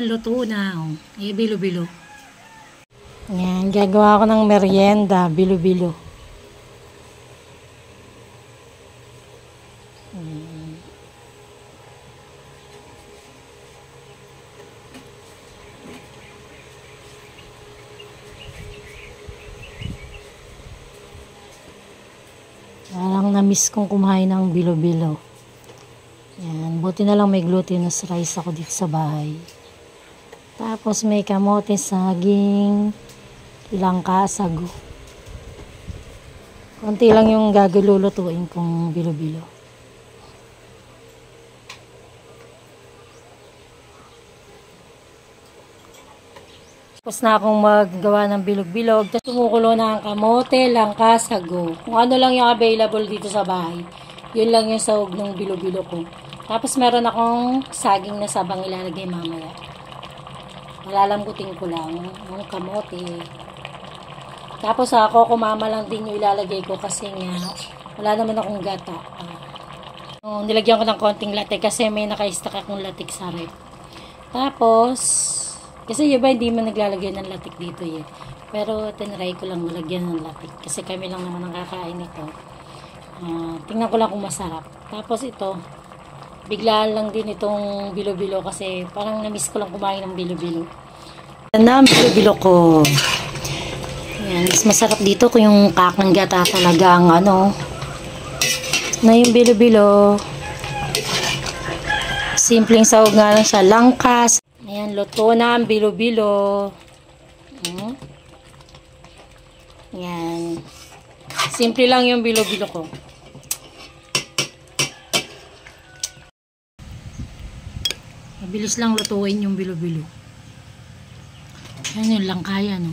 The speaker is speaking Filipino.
luto na. Oh. Bilo-bilo. Yan, gagawa ko ng merienda, bilo-bilo. Parang na-miss kong kumain ng bilo-bilo. Yan, buti na lang may glutinous rice ako dito sa bahay. Tapos may kamote, saging, langka, sago. Konti lang yung gagululutuin kong bilo-bilo. Tapos na akong maggawa ng bilog-bilog. Tapos kumukulo na ang kamote, langka, sago. Kung ano lang yung available dito sa bahay, yun lang yung sahog ng bilo-bilo ko. Tapos meron akong saging na sabang ilalagay mamaya. Malalambutin ko lang yung kamote. Tapos ako kumama lang din yung ilalagay ko kasi nga wala naman akong gata. Nilagyan ko ng konting latik kasi may naka-stack akong latik sa rep. Tapos kasi yung iba hindi man naglalagay ng latik dito eh. Pero tinry ko lang malagyan ng latik. Kasi kami lang naman ang kakain ito. Tingnan ko lang kung masarap. Tapos ito, biglaan lang din itong bilo-bilo kasi parang na-miss ko lang kumain ng bilo-bilo. Yan na ang bilo-bilo ko. Yan, mas masarap dito kung yung kakang gata talaga ang ano. Na yung bilo-bilo. Simpleng sahog nga lang siya. Langkas. Ayan, luto na ang bilo-bilo. Ayan. Simple lang yung bilo-bilo ko. Mabilis lang lutuin yung bilo-bilo. Ayan yung langkaya, no?